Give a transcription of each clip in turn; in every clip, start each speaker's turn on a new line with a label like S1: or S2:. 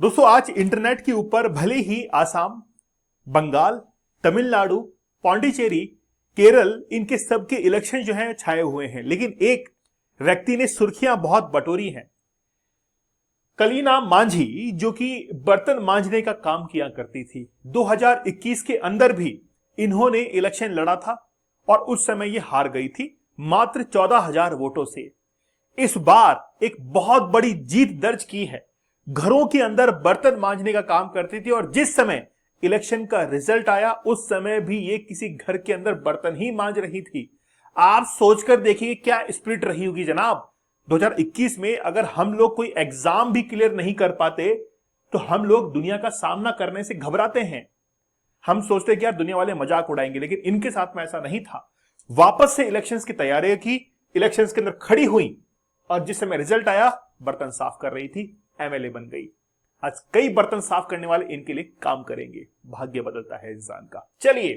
S1: दोस्तों आज इंटरनेट के ऊपर भले ही आसाम, बंगाल, तमिलनाडु, पौंडीचेरी, केरल इनके सबके इलेक्शन जो हैं छाए हुए हैं, लेकिन एक व्यक्ति ने सुर्खियां बहुत बटोरी हैं। कलीना मांझी जो कि बर्तन मांझने का काम किया करती थी, 2021 के अंदर भी इन्होंने इलेक्शन लड़ा था और उस समय ये हार गई थी मात्र 14,000 वोटों से। इस बार एक बहुत बड़ी जीत दर्ज की है। घरों के अंदर बर्तन मांजने का काम करती थी और जिस समय इलेक्शन का रिजल्ट आया उस समय भी ये किसी घर के अंदर बर्तन ही मांज रही थी। आप सोचकर देखिए क्या स्पिरिट रही होगी जनाब। 2021 में अगर हम लोग कोई एग्जाम भी क्लियर नहीं कर पाते तो हम लोग दुनिया का सामना करने से घबराते हैं। हम सोचते कि यार दुनिया वाले मजाक उड़ाएंगे, लेकिन इनके साथ में ऐसा नहीं था। वापस से इलेक्शंस की तैयारियां की, इलेक्शंस के अंदर खड़ी हुई और जिस समय रिजल्ट आया बर्तन साफ कर रही थी, एमएलए बन गई। आज कई बर्तन साफ करने वाले इनके लिए काम करेंगे। भाग्य बदलता है इंसान का। चलिए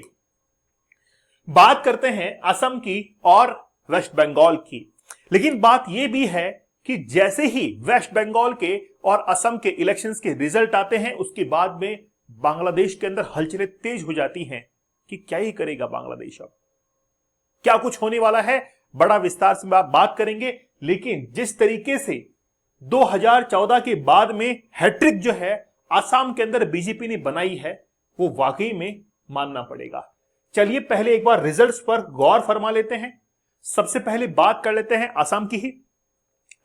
S1: बात करते हैं असम की और वेस्ट बंगाल की। लेकिन बात यह भी है कि जैसे ही वेस्ट बंगाल के और असम के इलेक्शंस के रिजल्ट आते हैं उसके बाद में बांग्लादेश के अंदर हलचलें तेज हो जाती हैं कि क्या ही करेगा बांग्लादेश, अब क्या कुछ होने वाला है, बड़ा विस्तार से बात करेंगे। लेकिन जिस तरीके से 2014 के बाद में हैट्रिक जो है आसाम के अंदर बीजेपी ने बनाई है वो वाकई में मानना पड़ेगा। चलिए पहले एक बार रिजल्ट्स पर गौर फरमा लेते हैं। सबसे पहले बात कर लेते हैं आसाम की ही।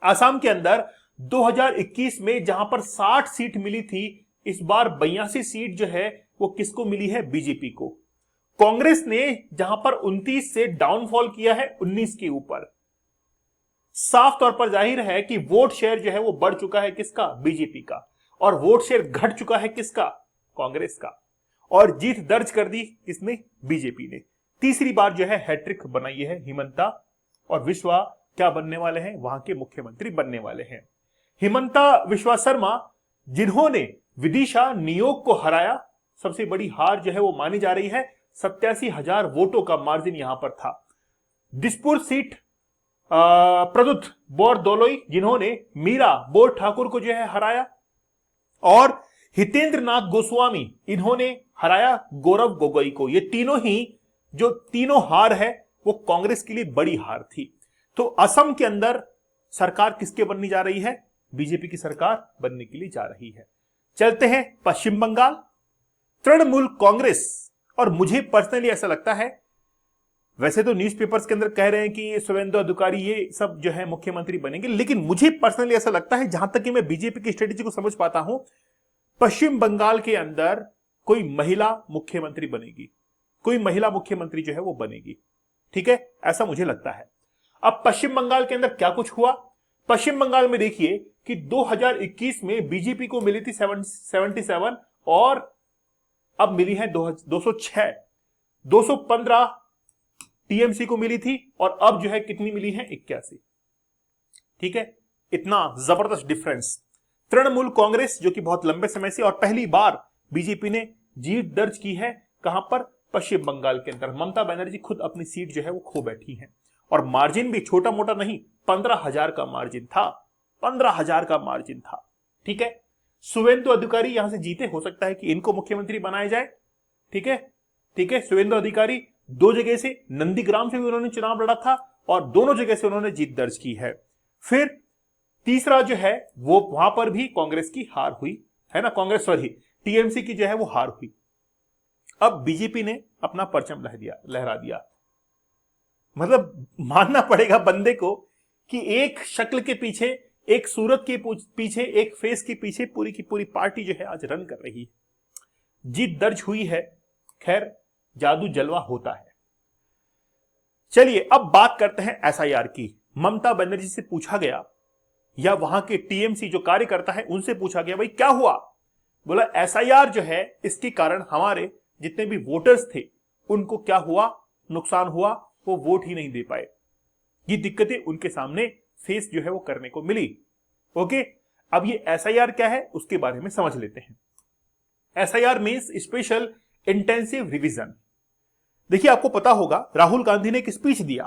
S1: आसाम के अंदर 2021 में जहां पर 60 सीट मिली थी, इस बार 82 सीट जो है वो किसको मिली है? बीजेपी को। कांग्रेस ने जहां पर 29 से डाउनफॉल किया है 19 के ऊपर। साफ तौर पर जाहिर है कि वोट शेयर जो है वो बढ़ चुका है किसका? बीजेपी का। और वोट शेयर घट चुका है किसका? कांग्रेस का। और जीत दर्ज कर दी किसने? बीजेपी ने। तीसरी बार जो है हैट्रिक बनाई है हिमंता और विश्वा क्या बनने वाले हैं? वहां के मुख्यमंत्री बनने वाले हैं। हिमंता विश्वा शर्मा जिन्होंने विदिशा नियोग को हराया, सबसे बड़ी हार जो है वो मानी जा रही है। 87,000 वोटों का मार्जिन यहां पर था। दिसपुर सीट प्रदुत बोर दोलोई जिन्होंने मीरा बोर ठाकुर को जो है हराया, और हितेंद्र नाथ गोस्वामी इन्होंने हराया गौरव गोगोई को। ये तीनों ही जो तीनों हार है वो कांग्रेस के लिए बड़ी हार थी। तो असम के अंदर सरकार किसके बनने जा रही है? बीजेपी की सरकार बनने के लिए जा रही है। चलते हैं पश्चिम बंगाल। तृणमूल कांग्रेस, और मुझे पर्सनली ऐसा लगता है, वैसे तो न्यूज़पेपर्स के अंदर कह रहे हैं कि शुवेंदु अधिकारी ये सब जो है मुख्यमंत्री बनेंगे, लेकिन मुझे पर्सनली ऐसा लगता है, जहां तक कि मैं बीजेपी की स्ट्रेटेजी को समझ पाता हूं, पश्चिम बंगाल के अंदर कोई महिला मुख्यमंत्री बनेगी, कोई महिला मुख्यमंत्री जो है वो बनेगी। ठीक है, ऐसा मुझे लगता है। अब पश्चिम बंगाल के अंदर क्या कुछ हुआ? पश्चिम बंगाल में देखिए कि 2021 में बीजेपी को मिली थी 77 और अब मिली है 206। 215 टीएमसी को मिली थी और अब जो है कितनी मिली है? 81। ठीक है, इतना जबरदस्त डिफरेंस। तृणमूल कांग्रेस जो कि बहुत लंबे समय से और पहली बार बीजेपी ने जीत दर्ज की है, कहां पर? पश्चिम बंगाल के अंदर। ममता बनर्जी खुद अपनी सीट जो है वो खो बैठी है और मार्जिन भी छोटा मोटा नहीं, 15,000 का मार्जिन था। 15,000 का मार्जिन था। ठीक है, शुवेंदु अधिकारी यहां से जीते, हो सकता है कि इनको मुख्यमंत्री बनाया जाए। ठीक है, ठीक है, शुवेंदु अधिकारी 2 जगह से, नंदीग्राम से भी उन्होंने चुनाव लड़ा था और दोनों जगह से उन्होंने जीत दर्ज की है। फिर तीसरा जो है वो वहां पर भी कांग्रेस की हार हुई है ना, कांग्रेस सॉरी टीएमसी की जो है वो हार हुई। अब बीजेपी ने अपना परचम लहरा दिया। मतलब मानना पड़ेगा बंदे को कि एक शक्ल के पीछे, एक सूरत के पीछे, एक फेस के पीछे पूरी की पूरी पार्टी जो है आज रन कर रही है। जीत दर्ज हुई है। खैर, जादू जलवा होता है। चलिए अब बात करते हैं एसआईआर की। ममता बनर्जी से पूछा गया, या वहां के टीएमसी जो कार्यकर्ता है उनसे पूछा गया, भाई क्या हुआ? बोला एसआईआर जो है इसके कारण हमारे जितने भी वोटर्स थे उनको क्या हुआ? नुकसान हुआ, वो वोट ही नहीं दे पाए। ये दिक्कतें उनके सामने फेस जो है वो करने को मिली। ओके, अब ये एसआईआर क्या है उसके बारे में समझ लेते हैं। SIR means special intensive revision. देखिए आपको पता होगा राहुल गांधी ने एक स्पीच दिया।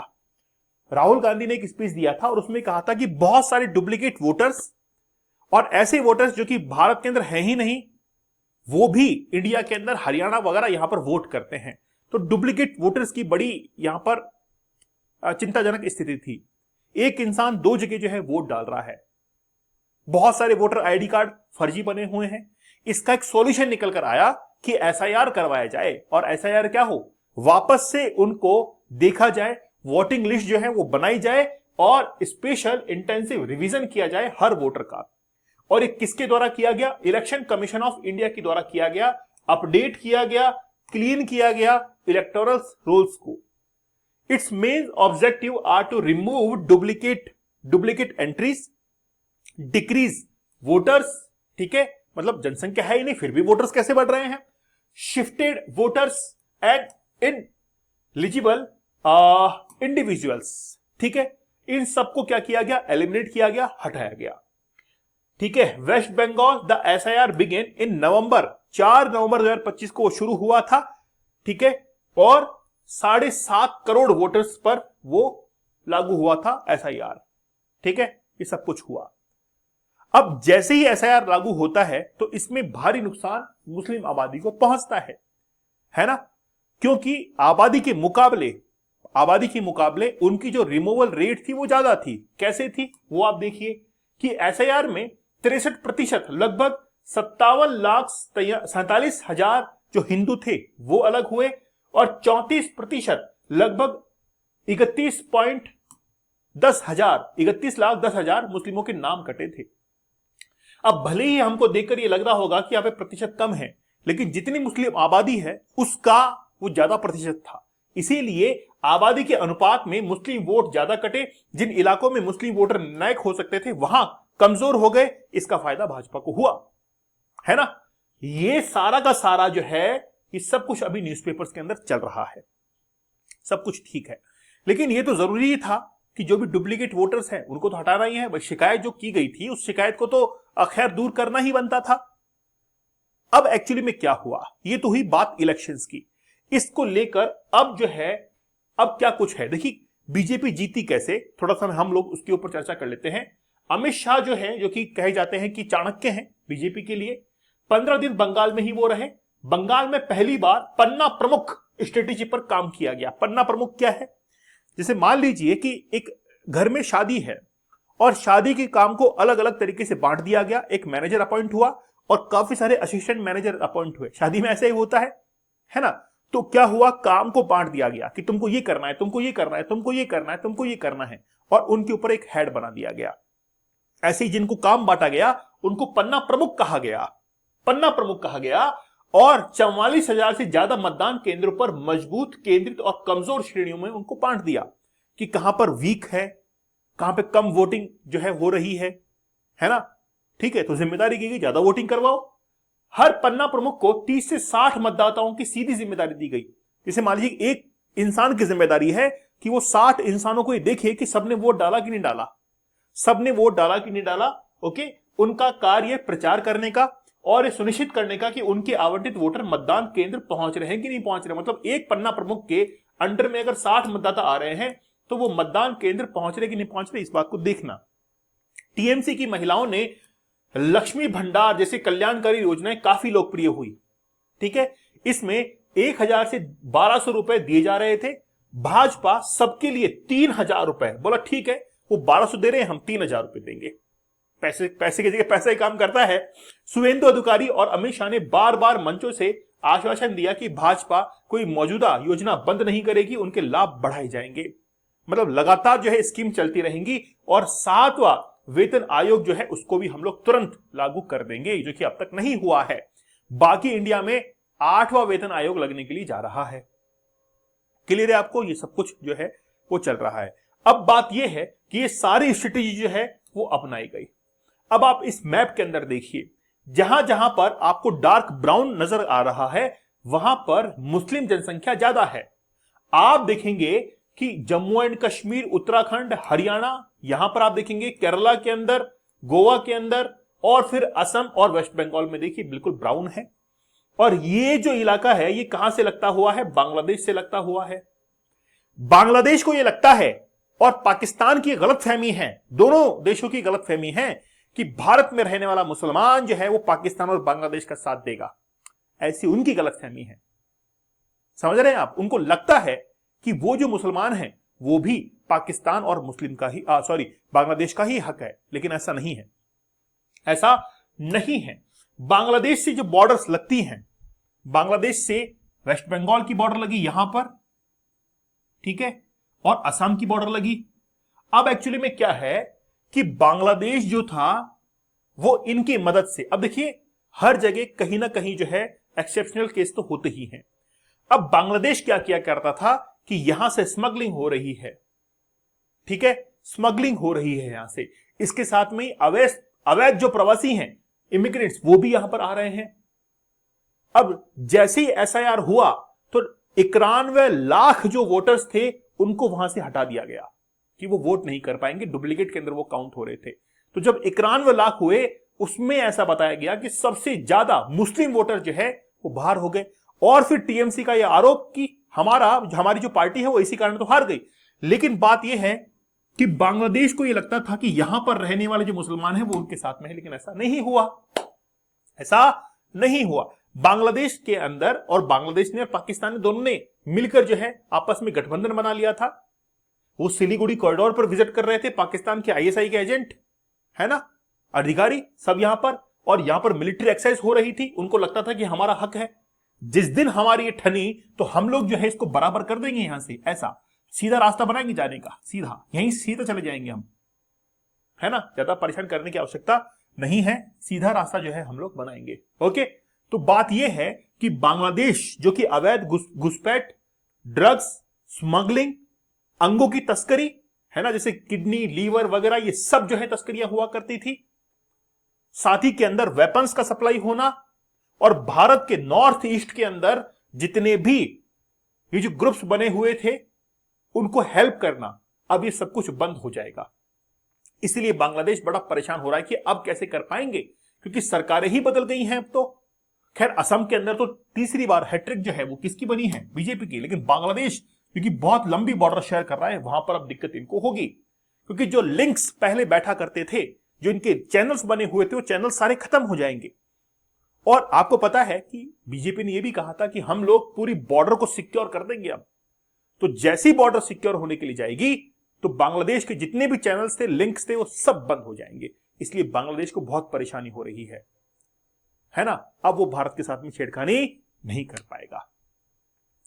S1: राहुल गांधी ने एक स्पीच दिया था और उसमें कहा था कि बहुत सारे डुप्लीकेट वोटर्स और ऐसे वोटर्स जो कि भारत के अंदर हैं ही नहीं, वो भी इंडिया के अंदर हरियाणा वगैरह यहां पर वोट करते हैं। तो डुप्लीकेट वोटर्स की बड़ी यहां पर चिंताजनक स्थिति थी। एक इंसान दो जगह जो है वोट डाल रहा है, बहुत सारे वोटर आईडी कार्ड फर्जी बने हुए हैं। इसका एक सॉल्यूशन निकल कर आया कि एसआईआर करवाया जाए, और एसआईआर क्या हो, वापस से उनको देखा जाए, वोटिंग लिस्ट जो है वो बनाई जाए और स्पेशल इंटेंसिव रिवीजन किया जाए हर वोटर का। और ये किसके द्वारा किया गया, इलेक्शन कमीशन ऑफ इंडिया के द्वारा किया गया, अपडेट किया गया, क्लीन किया गया इलेक्टोरल रोल्स को। Its main objective are to remove duplicate entries, decrease voters, ठीक है, मतलब जनसंख्या है ही नहीं फिर भी वोटर्स कैसे बढ़ रहे हैं, shifted voters and ineligible individuals, ठीक है, इन सबको क्या किया गया, एलिमिनेट किया गया, हटाया गया। ठीक है, West Bengal the SIR begin in November, 4 नवंबर 2025 को शुरू हुआ था, ठीक है, और 7.5 करोड़ वोटर्स पर वो लागू हुआ था एसआईआर, ठीक है, ये सब कुछ हुआ। अब जैसे ही एसआईआर लागू होता है तो इसमें भारी नुकसान मुस्लिम आबादी को पहुंचता है ना, क्योंकि आबादी के मुकाबले उनकी जो रिमूवल रेट थी वो ज्यादा थी। कैसे थी वो आप देखिए कि एसआईआर में 63% लगभग 57,47,000 जो हिंदू थे वो अलग हुए, और 34% लगभग 31,10,000 मुस्लिमों के नाम कटे थे। अब भले ही हमको देखकर ये लग रहा होगा कि यहां पे प्रतिशत कम है, लेकिन जितनी मुस्लिम आबादी है उसका वो ज्यादा प्रतिशत था, इसीलिए आबादी के अनुपात में मुस्लिम वोट ज्यादा कटे। जिन इलाकों में मुस्लिम वोटर निर्णायक हो सकते थे वहां कमजोर हो गए, इसका फायदा भाजपा को हुआ, है ना। ये सारा का सारा जो है ये सब कुछ अभी न्यूज़पेपर्स के अंदर चल रहा है, सब कुछ ठीक है, लेकिन ये तो जरूरी ही था कि जो भी डुप्लीकेट वोटर्स हैं उनको तो हटाना ही है। भाई शिकायत जो की गई थी उस शिकायत को तो खैर दूर करना ही बनता था। अब एक्चुअली में क्या हुआ, ये तो हुई बात इलेक्शंस की, इसको लेकर अब जो है अब क्या कुछ है। देखिए बीजेपी जीती कैसे, थोड़ा सा हम लोग उसके ऊपर चर्चा कर लेते हैं। अमित शाह जो है, जो कि कहे जाते हैं कि चाणक्य हैं बीजेपी के लिए, 15 दिन बंगाल में ही वो रहे। बंगाल में पहली बार पन्ना प्रमुख स्ट्रेटेजी पर काम किया गया। पन्ना प्रमुख क्या है, जैसे मान लीजिए कि एक घर में शादी है और शादी के काम को अलग अलग तरीके से बांट दिया गया, एक मैनेजर अपॉइंट हुआ और काफी सारे असिस्टेंट मैनेजर अपॉइंट हुए। शादी में ऐसे ही होता है ना। तो क्या हुआ, काम को बांट दिया गया कि तुमको ये करना है, तुमको ये करना है, तुमको ये करना है, तुमको ये करना है, और उनके ऊपर एक हेड बना दिया गया। ऐसे ही जिनको काम बांटा गया उनको पन्ना प्रमुख कहा गया, पन्ना प्रमुख कहा गया, और 44,000 से ज्यादा मतदान केंद्रों पर मजबूत, केंद्रित और कमजोर श्रेणियों में उनको बांट दिया कि कहां पर वीक है, कहां पे कम वोटिंग जो है हो रही है ना। ठीक है, तो जिम्मेदारी की गई, ज्यादा वोटिंग करवाओ। हर पन्ना प्रमुख को 30 से 60 मतदाताओं की सीधी जिम्मेदारी दी गई। जैसे मान लीजिए एक इंसान की जिम्मेदारी है कि वो 60 इंसानों को ये देखे कि सबने वोट डाला कि नहीं डाला, सबने वोट डाला कि नहीं डाला। ओके, उनका कार्य प्रचार करने का और सुनिश्चित करने का कि उनके आवंटित वोटर मतदान केंद्र पहुंच रहे हैं कि नहीं पहुंच रहे। मतलब एक पन्ना प्रमुख के अंडर में अगर 60 मतदाता आ रहे हैं तो वो मतदान केंद्र पहुंच रहे कि नहीं पहुंच रहे, इस बात को देखना। टीएमसी की महिलाओं ने लक्ष्मी भंडार जैसे कल्याणकारी योजनाएं काफी लोकप्रिय हुई। ठीक है, इसमें 1,000 से 1,200 रुपए दिए जा रहे थे। भाजपा सबके लिए 3,000 रुपए, बोला ठीक है वो 1,200 दे रहे हैं, हम 3,000 रुपए देंगे। पैसे की जगह पैसा ही काम करता है। शुभेंदु अधिकारी और अमित शाह ने बार बार मंचों से आश्वासन दिया कि भाजपा कोई मौजूदा योजना बंद नहीं करेगी, उनके लाभ बढ़ाए जाएंगे। मतलब लगातार जो है स्कीम चलती रहेंगी, और 7वां वेतन आयोग जो है उसको भी हम लोग तुरंत लागू कर देंगे, जो कि अब तक नहीं हुआ है। बाकी इंडिया में 8वां वेतन आयोग लगने के लिए जा रहा है। क्लियर है आपको, ये सब कुछ जो है वो चल रहा है। अब बात यह है कि ये सारी स्ट्रेटेजी जो है वो अपनाई गई। अब आप इस मैप के अंदर देखिए, जहां जहां पर आपको डार्क ब्राउन नजर आ रहा है वहां पर मुस्लिम जनसंख्या ज्यादा है। आप देखेंगे कि जम्मू एंड कश्मीर, उत्तराखंड, हरियाणा, यहां पर आप देखेंगे केरला के अंदर, गोवा के अंदर, और फिर असम और वेस्ट बंगाल में देखिए बिल्कुल ब्राउन है। और ये जो इलाका है ये कहां से लगता हुआ है, बांग्लादेश से लगता हुआ है। बांग्लादेश को ये लगता है, और पाकिस्तान की गलतफहमी है, दोनों देशों की गलतफहमी है कि भारत में रहने वाला मुसलमान जो है वो पाकिस्तान और बांग्लादेश का साथ देगा। ऐसी उनकी गलतफहमी है, समझ रहे हैं आप। उनको लगता है कि वो जो मुसलमान हैं वो भी पाकिस्तान और मुस्लिम का ही बांग्लादेश का ही हक है, लेकिन ऐसा नहीं है, ऐसा नहीं है। बांग्लादेश से जो बॉर्डर्स लगती हैं, बांग्लादेश से वेस्ट बंगाल की बॉर्डर लगी यहां पर, ठीक है, और असम की बॉर्डर लगी। अब एक्चुअली में क्या है कि बांग्लादेश जो था वो इनकी मदद से, अब देखिए हर जगह कहीं ना कहीं जो है एक्सेप्शनल केस तो होते ही हैं। अब बांग्लादेश क्या किया करता था कि यहां से स्मगलिंग हो रही है, ठीक है, स्मगलिंग हो रही है यहां से, इसके साथ में अवैध जो प्रवासी हैं इमिग्रेंट्स वो भी यहां पर आ रहे हैं। अब जैसे ही एसआईआर हुआ तो 91 लाख जो वोटर्स थे उनको वहां से हटा दिया गया कि वो वोट नहीं कर पाएंगे, डुप्लीकेट के अंदर वो काउंट हो रहे थे। तो जब 91 लाख हुए उसमें ऐसा बताया गया कि सबसे ज्यादा मुस्लिम वोटर जो है वो बाहर हो गए। और फिर टीएमसी का यह आरोप कि हमारी जो पार्टी है वो इसी कारण तो हार गई। लेकिन बात यह है कि बांग्लादेश को यह लगता था कि यहां पर रहने वाले जो मुसलमान हैं वो उनके साथ में है, लेकिन ऐसा नहीं हुआ, ऐसा नहीं हुआ। बांग्लादेश के अंदर, और बांग्लादेश ने और पाकिस्तान ने दोनों ने मिलकर जो है आपस में गठबंधन बना लिया था। वो सिलीगुड़ी कॉरिडोर पर विजिट कर रहे थे पाकिस्तान के आईएसआई के एजेंट, है ना, अधिकारी सब यहां पर, और यहां पर मिलिट्री एक्सरसाइज हो रही थी। उनको लगता था कि हमारा हक है, जिस दिन हमारी ये ठनी तो हम लोग जो है इसको बराबर कर देंगे, यहां से ऐसा सीधा रास्ता बनाएंगे जाने का, सीधा यहीं सीधा चले जाएंगे हम, है ना, ज्यादा परेशान करने की आवश्यकता नहीं है, सीधा रास्ता जो है हम लोग बनाएंगे। ओके, तो बात यह है कि बांग्लादेश जो कि अवैध घुसपैठ, ड्रग्स, स्मगलिंग, अंगों की तस्करी, है ना, जैसे किडनी, लीवर वगैरह, ये सब जो है तस्करियां हुआ करती थी। साथ ही के अंदर वेपन्स का सप्लाई होना, और भारत के नॉर्थ ईस्ट के अंदर जितने भी ये जो ग्रुप्स बने हुए थे उनको हेल्प करना, अब ये सब कुछ बंद हो जाएगा। इसलिए बांग्लादेश बड़ा परेशान हो रहा है कि अब कैसे कर पाएंगे, क्योंकि सरकारें ही बदल गई हैं अब तो। खैर असम के अंदर तो तीसरी बार हैट्रिक जो है वो किसकी बनी है, बीजेपी की, लेकिन बांग्लादेश क्योंकि बहुत लंबी बॉर्डर शेयर कर रहा है वहां पर अब दिक्कत इनको होगी, क्योंकि जो लिंक्स पहले बैठा करते थे, जो इनके चैनल्स बने हुए थे, वो चैनल सारे खत्म हो जाएंगे। और आपको पता है कि बीजेपी ने यह भी कहा था कि हम लोग पूरी बॉर्डर को सिक्योर कर देंगे अब। तो जैसी बॉर्डर सिक्योर होने के लिए जाएगी तो बांग्लादेश के जितने भी चैनल्स थे, लिंक्स थे, वो सब बंद हो जाएंगे। इसलिए बांग्लादेश को बहुत परेशानी हो रही है ना। अब वो भारत के साथ में छेड़खानी नहीं कर पाएगा।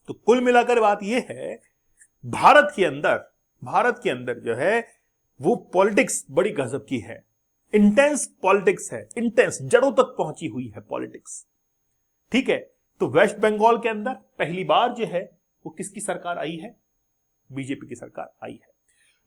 S1: तो कुल मिलाकर बात यह है, भारत के अंदर जो है वो पॉलिटिक्स बड़ी गजब की है, इंटेंस पॉलिटिक्स है, इंटेंस, जड़ों तक पहुंची हुई है पॉलिटिक्स, ठीक है। तो वेस्ट बंगाल के अंदर पहली बार जो है वो किसकी सरकार आई है, बीजेपी की सरकार आई है।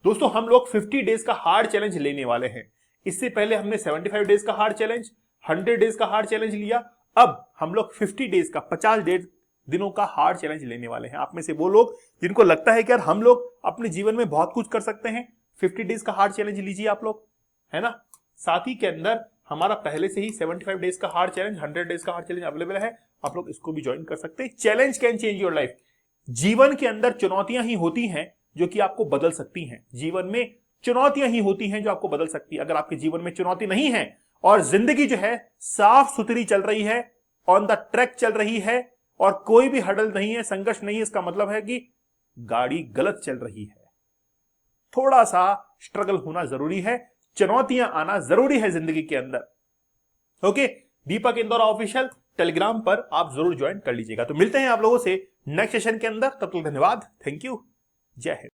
S1: दोस्तों हम लोग 50 डेज का हार्ड चैलेंज लेने वाले हैं। इससे पहले हमने 75 डेज का हार्ड चैलेंज, 100 डेज का हार्ड चैलेंज लिया। अब हम लोग 50 डेज का, 50 दिनों का हार्ड चैलेंज लेने वाले हैं। आप में से वो लोग जिनको लगता है कि यार हम लोग अपने जीवन में बहुत कुछ कर सकते हैं, 50 डेज का हार्ड चैलेंज लीजिए आप लोग, है ना। साथ ही के अंदर हमारा पहले से ही 75 डेज का हार्ड चैलेंज, 100 डेज का हार्ड चैलेंज अवेलेबल है, आप लोग इसको भी ज्वाइन कर सकते हैं। Challenge can change your life. जीवन के अंदर चुनौतियां ही होती हैं जो कि आपको बदल सकती हैं। जीवन में चुनौतियां ही होती हैं जो आपको बदल सकती है। अगर आपके जीवन में चुनौती नहीं है और जिंदगी जो है साफ सुथरी चल रही है, ऑन द ट्रैक चल रही है, और कोई भी हडल नहीं है, संघर्ष नहीं है, इसका मतलब है कि गाड़ी गलत चल रही है। थोड़ा सा स्ट्रगल होना जरूरी है, चुनौतियां आना जरूरी है जिंदगी के अंदर। ओके, दीपक इंदौर ऑफिशियल टेलीग्राम पर आप जरूर ज्वाइन कर लीजिएगा। तो मिलते हैं आप लोगों से नेक्स्ट सेशन के अंदर, तब तक धन्यवाद, थैंक यू, जय हिंद।